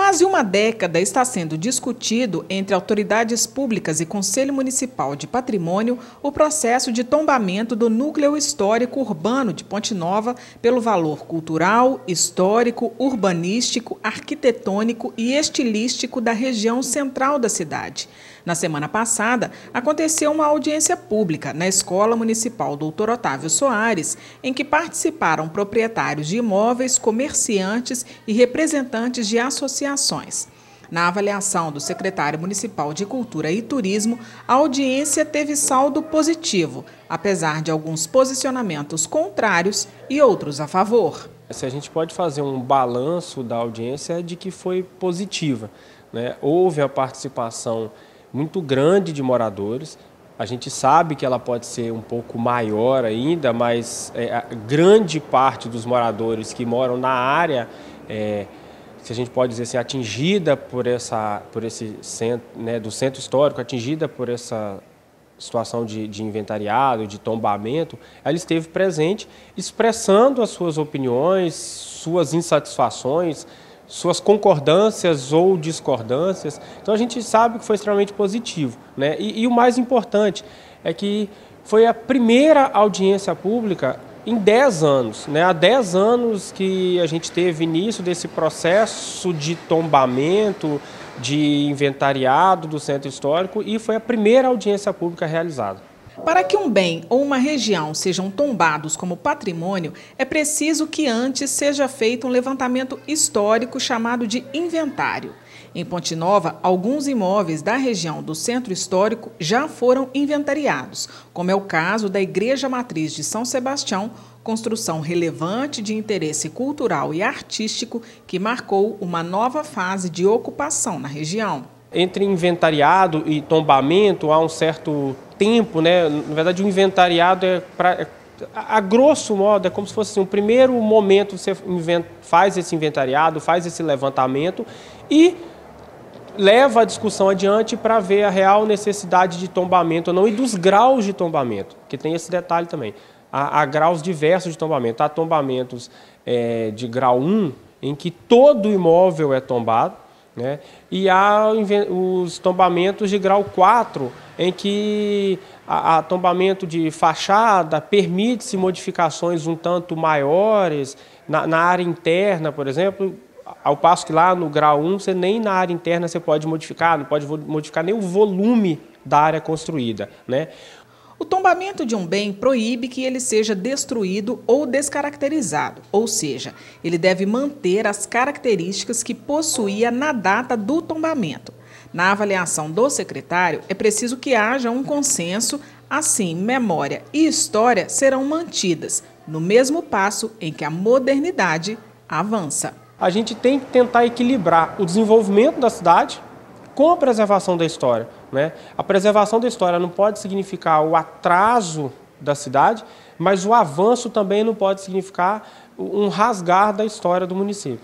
quase uma década está sendo discutido entre autoridades públicas e Conselho Municipal de Patrimônio o processo de tombamento do núcleo histórico urbano de Ponte Nova pelo valor cultural, histórico, urbanístico, arquitetônico e estilístico da região central da cidade. Na semana passada, aconteceu uma audiência pública na Escola Municipal Dr. Otávio Soares, em que participaram proprietários de imóveis, comerciantes e representantes de associações. Na avaliação do secretário municipal de Cultura e Turismo, a audiência teve saldo positivo, apesar de alguns posicionamentos contrários e outros a favor. Se a gente pode fazer um balanço da audiência é de que foi positiva, né? Houve a participação muito grande de moradores. A gente sabe que ela pode ser um pouco maior ainda, mas a grande parte dos moradores que moram na área, se a gente pode dizer assim, atingida por esse centro, né, do centro histórico, atingida por essa situação de inventariado, de tombamento, ela esteve presente, expressando as suas opiniões, suas insatisfações, suas concordâncias ou discordâncias. Então a gente sabe que foi extremamente positivo, né? E o mais importante é que foi a primeira audiência pública em 10 anos, né? Há 10 anos que a gente teve início desse processo de tombamento, de inventariado do centro histórico, e foi a primeira audiência pública realizada. Para que um bem ou uma região sejam tombados como patrimônio, é preciso que antes seja feito um levantamento histórico chamado de inventário. Em Ponte Nova, alguns imóveis da região do Centro Histórico já foram inventariados, como é o caso da Igreja Matriz de São Sebastião, construção relevante de interesse cultural e artístico que marcou uma nova fase de ocupação na região. Entre inventariado e tombamento há um certo tempo, né? Na verdade, o inventariado a grosso modo, é como se fosse assim, um primeiro momento você faz esse inventariado, faz esse levantamento e leva a discussão adiante para ver a real necessidade de tombamento ou não e dos graus de tombamento, que tem esse detalhe também. Há graus diversos de tombamento. Há tombamentos de grau 1, em que todo o imóvel é tombado, né? E há os tombamentos de grau 4, em que a tombamento de fachada permite-se modificações um tanto maiores na área interna, por exemplo, ao passo que lá no grau 1, você nem na área interna você pode modificar, não pode modificar nem o volume da área construída, né? O tombamento de um bem proíbe que ele seja destruído ou descaracterizado, ou seja, ele deve manter as características que possuía na data do tombamento. Na avaliação do secretário, é preciso que haja um consenso, assim memória e história serão mantidas, no mesmo passo em que a modernidade avança. A gente tem que tentar equilibrar o desenvolvimento da cidade com a preservação da história, né? A preservação da história não pode significar o atraso da cidade, mas o avanço também não pode significar um rasgar da história do município.